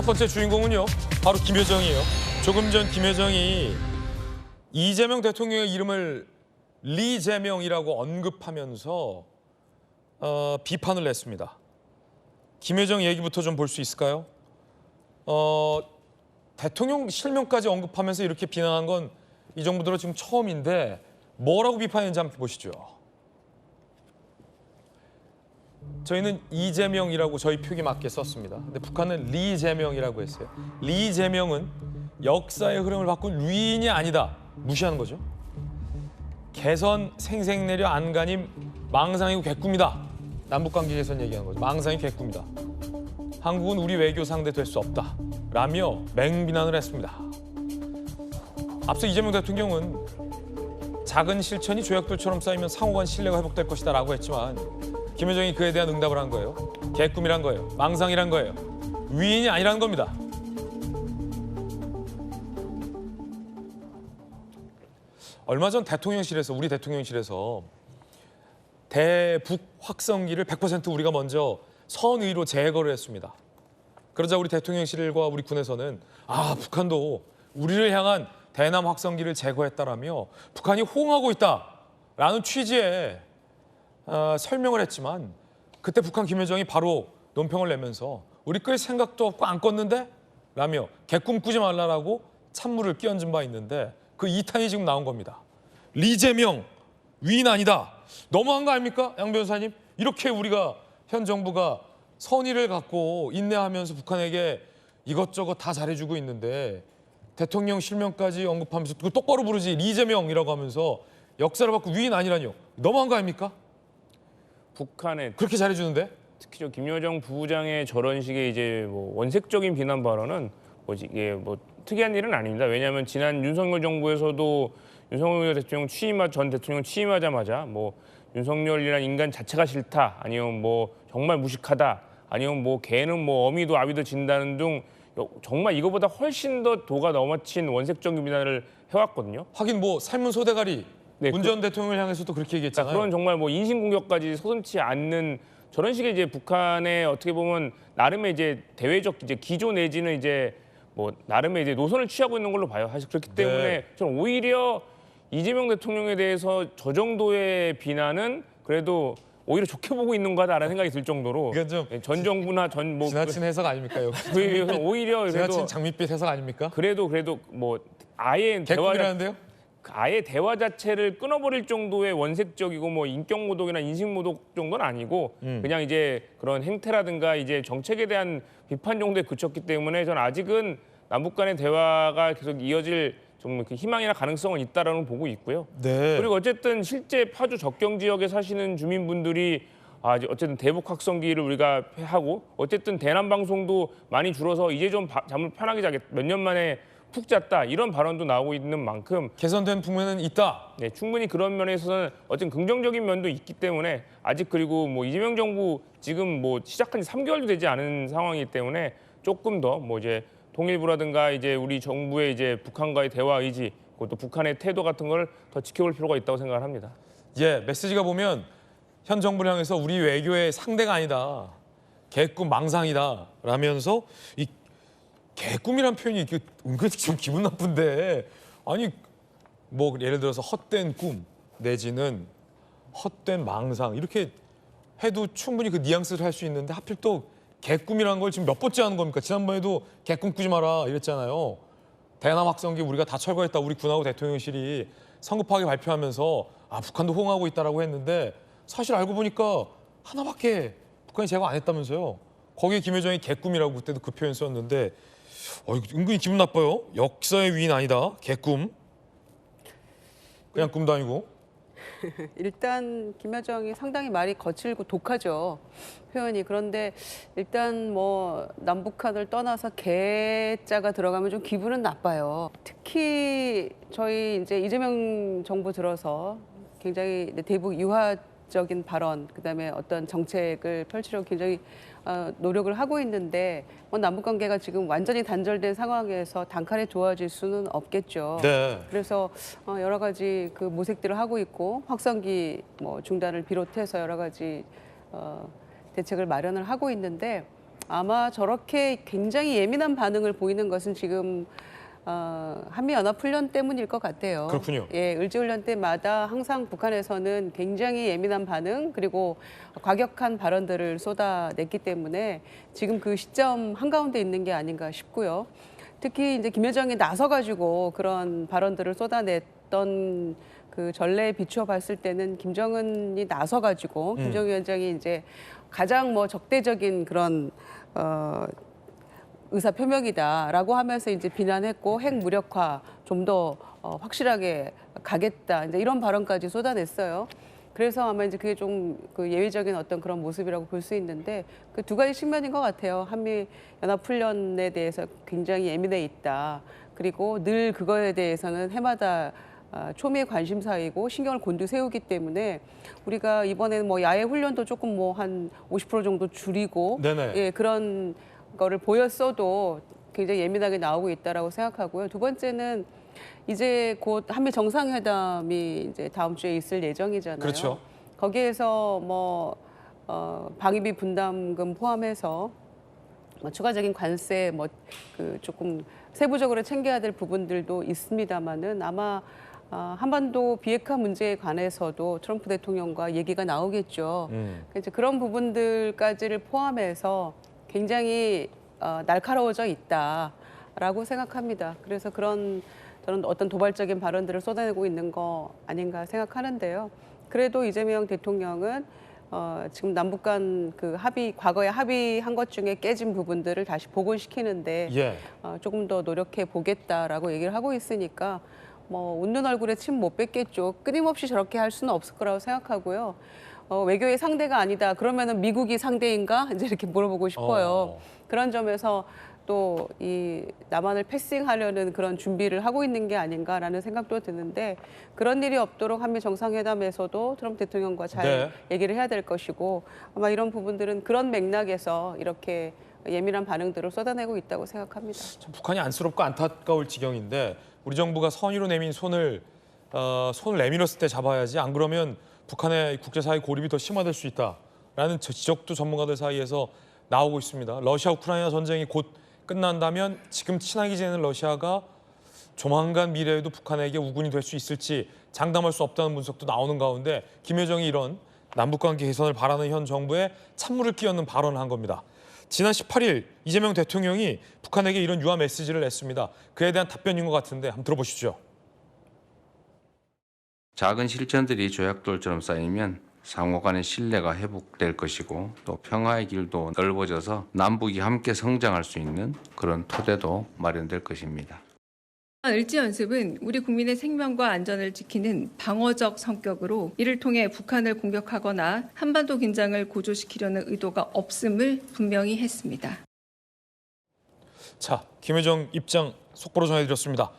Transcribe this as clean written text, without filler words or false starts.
번째 주인공은요, 바로 김여정이에요. 조금 전 김여정이 이재명 대통령의 이름을 리재명이라고 언급하면서 비판을 했습니다. 김여정 얘기부터 좀 볼 수 있을까요? 대통령 실명까지 언급하면서 이렇게 비난한 건 이 정부 들어 지금 처음인데 뭐라고 비판했는지 한번 보시죠. 저희는 이재명이라고 저희 표기 맞게 썼습니다. 근데 북한은 리재명이라고 했어요. 리재명은 역사의 흐름을 바꾼 위인이 아니다. 무시하는 거죠. 개선 생색내려 안간힘 망상이고 개꿈이다. 남북관계 개선 얘기하는 거죠. 망상이 개꿈이다. 한국은 우리 외교 상대 될 수 없다. 라며 맹비난을 했습니다. 앞서 이재명 대통령은 작은 실천이 조약돌처럼 쌓이면 상호 간 신뢰가 회복될 것이다 라고 했지만 김여정이 그에 대한 응답을 한 거예요. 개꿈이란 거예요. 망상이란 거예요. 위인이 아니라는 겁니다. 얼마 전 대통령실에서 우리 대통령실에서 대북 확성기를 100% 우리가 먼저 선의로 제거를 했습니다. 그러자 우리 대통령실과 우리 군에서는 북한도 우리를 향한 대남 확성기를 제거했다라며 북한이 호응하고 있다라는 취지의 설명을 했지만 그때 북한 김여정이 바로 논평을 내면서 우리 끌 생각도 없고 안 껐는데? 라며 개꿈 꾸지 말라라고 찬물을 끼얹은 바 있는데 그 2탄이 지금 나온 겁니다. 리재명 위인 아니다. 너무한 거 아닙니까? 양 변호사님. 이렇게 우리가 현 정부가 선의를 갖고 인내하면서 북한에게 이것저것 다 잘해주고 있는데 대통령 실명까지 언급하면서 그 똑바로 부르지 리재명이라고 하면서 역사를 바꾼 위인 아니라뇨. 너무한 거 아닙니까? 북한에 그렇게 잘해주는데? 특히 저 김여정 부부장의 저런 식의 이제 뭐 원색적인 비난 발언은 이게 뭐 특이한 일은 아닙니다. 왜냐하면 지난 윤석열 정부에서도 윤석열 대통령 전 대통령 취임하자마자 뭐 윤석열이라는 인간 자체가 싫다, 아니면 뭐 정말 무식하다, 아니면 뭐 걔는 뭐 어미도 아비도 진다는 등 정말 이거보다 훨씬 더 도가 넘어친 원색적인 비난을 해왔거든요. 하긴 뭐 삶은 소대가리 문 전 대통령을 향해서도 그렇게 얘기했잖아요. 그런 정말 뭐 인신공격까지 서슴지 않는 저런 식의 이제 북한의 어떻게 보면 나름의 이제 대외적 이제 기조 내지는 이제 뭐 나름의 이제 노선을 취하고 있는 걸로 봐요. 사실 그렇기 때문에 저는 오히려 이재명 대통령에 대해서 저 정도의 비난은 그래도 오히려 좋게 보고 있는 거다라는 생각이 들 정도로 전 정부나 전 뭐 지나친 해석 아닙니까? 오히려 그래도 지나친 장밋빛 해석 아닙니까? 그래도 뭐 아예 개꿈이라는데요? 아예 대화 자체를 끊어버릴 정도의 원색적이고 뭐 인격 모독이나 인식 모독 정도는 아니고 그냥 이제 그런 행태라든가 이제 정책에 대한 비판 정도에 그쳤기 때문에 저는 아직은 남북 간의 대화가 계속 이어질 좀 희망이나 가능성은 있다라는 보고 있고요. 네. 그리고 어쨌든 실제 파주 접경 지역에 사시는 주민분들이 어쨌든 대북 확성기를 우리가 하고 어쨌든 대남 방송도 많이 줄어서 이제 좀 잠을 편하게 자겠 몇 년 만에 푹 잤다 이런 발언도 나오고 있는 만큼 개선된 북면은 있다. 네, 충분히 그런 면에서는 어쨌든 긍정적인 면도 있기 때문에 아직 그리고 뭐 이재명 정부 지금 뭐 시작한 지 3개월도 되지 않은 상황이기 때문에 조금 더 뭐 이제 통일부라든가 이제 우리 정부의 이제 북한과의 대화 의지 그것도 북한의 태도 같은 걸 더 지켜볼 필요가 있다고 생각을 합니다. 예, 메시지가 보면 현 정부를 향해서 우리 외교의 상대가 아니다. 개꿈 망상이다. 라면서 이 개꿈이란 표현이 은근히 좀 기분 나쁜데 아니 뭐 예를 들어서 헛된 꿈 내지는 헛된 망상 이렇게 해도 충분히 그 뉘앙스를 할 수 있는데 하필 또 개꿈이라는 걸 지금 몇 번째 하는 겁니까? 지난번에도 개꿈 꾸지 마라 이랬잖아요. 대남 확성기 우리가 다 철거했다. 우리 군하고 대통령실이 성급하게 발표하면서 북한도 호응하고 있다라고 했는데 사실 알고 보니까 하나밖에 북한이 제거 안 했다면서요. 거기에 김여정이 개꿈이라고 그때도 그 표현 썼는데 은근히 기분 나빠요. 역사의 위인 아니다. 개꿈. 그냥 꿈도 아니고. 일단 김여정이 상당히 말이 거칠고 독하죠. 표현이. 그런데 일단 뭐 남북한을 떠나서 개자가 들어가면 좀 기분은 나빠요. 특히 저희 이제 이재명 정부 들어서 굉장히 대북 유화적인 발언, 그다음에 어떤 정책을 펼치려고 굉장히 노력을 하고 있는데 뭐 남북 관계가 지금 완전히 단절된 상황에서 단칼에 좋아질 수는 없겠죠. 네. 그래서 여러 가지 그 모색들을 하고 있고 확성기 뭐 중단을 비롯해서 여러 가지 대책을 마련을 하고 있는데 아마 저렇게 굉장히 예민한 반응을 보이는 것은 지금 한미연합훈련 때문일 것 같아요. 그렇군요. 예, 을지훈련 때마다 항상 북한에서는 굉장히 예민한 반응 그리고 과격한 발언들을 쏟아냈기 때문에 지금 그 시점 한가운데 있는 게 아닌가 싶고요. 특히 이제 김여정이 나서가지고 그런 발언들을 쏟아냈던 그 전례에 비추어 봤을 때는 김정은이 나서가지고 김정은 위원장이 이제 가장 뭐 적대적인 그런 의사 표명이다라고 하면서 이제 비난했고 핵 무력화 좀 더 확실하게 가겠다 이제 이런 발언까지 쏟아냈어요. 그래서 아마 이제 그게 좀 그 예외적인 어떤 그런 모습이라고 볼 수 있는데 그 두 가지 측면인 것 같아요. 한미 연합 훈련에 대해서 굉장히 예민해 있다. 그리고 늘 그거에 대해서는 해마다 초미의 관심사이고 신경을 곤두세우기 때문에 우리가 이번에는 뭐 야외 훈련도 조금 뭐 한 50% 정도 줄이고 네네. 예, 그런 거를 보였어도 굉장히 예민하게 나오고 있다라고 생각하고요. 두 번째는 이제 곧 한미 정상회담이 이제 다음 주에 있을 예정이잖아요. 그렇죠. 거기에서 뭐 방위비 분담금 포함해서 뭐 추가적인 관세 뭐 그 조금 세부적으로 챙겨야 될 부분들도 있습니다만은 아마 한반도 비핵화 문제에 관해서도 트럼프 대통령과 얘기가 나오겠죠. 이제 그런 부분들까지를 포함해서 굉장히 날카로워져 있다라고 생각합니다. 그래서 그런 저는 어떤 도발적인 발언들을 쏟아내고 있는 거 아닌가 생각하는데요. 그래도 이재명 대통령은 지금 남북 간 그 합의, 과거에 합의한 것 중에 깨진 부분들을 다시 복원시키는데 예. 조금 더 노력해 보겠다라고 얘기를 하고 있으니까 뭐 웃는 얼굴에 침 못 뱉겠죠. 끊임없이 저렇게 할 수는 없을 거라고 생각하고요. 외교의 상대가 아니다. 그러면은 미국이 상대인가? 이제 이렇게 물어보고 싶어요. 그런 점에서 또 이 남한을 패싱하려는 그런 준비를 하고 있는 게 아닌가라는 생각도 드는데 그런 일이 없도록 한미 정상회담에서도 트럼프 대통령과 잘 네. 얘기를 해야 될 것이고 아마 이런 부분들은 그런 맥락에서 이렇게 예민한 반응들을 쏟아내고 있다고 생각합니다. 참 북한이 안쓰럽고 안타까울 지경인데 우리 정부가 선의로 내민 손을 내밀었을 때 잡아야지 안 그러면 북한의 국제사회 고립이 더 심화될 수 있다라는 지적도 전문가들 사이에서 나오고 있습니다. 러시아 우크라이나 전쟁이 곧 끝난다면 지금 친하게 지내는 러시아가 조만간 미래에도 북한에게 우군이 될 수 있을지 장담할 수 없다는 분석도 나오는 가운데 김여정이 이런 남북관계 개선을 바라는 현 정부에 찬물을 끼얹는 발언을 한 겁니다. 지난 18일 이재명 대통령이 북한에게 이런 유화 메시지를 냈습니다. 그에 대한 답변인 것 같은데 한번 들어보시죠. 작은 실천들이 조약돌처럼 쌓이면 상호 간의 신뢰가 회복될 것이고 또 평화의 길도 넓어져서 남북이 함께 성장할 수 있는 그런 토대도 마련될 것입니다. 을지연습은 우리 국민의 생명과 안전을 지키는 방어적 성격으로 이를 통해 북한을 공격하거나 한반도 긴장을 고조시키려는 의도가 없음을 분명히 했습니다. 자, 김여정 입장 속보로 전해드렸습니다.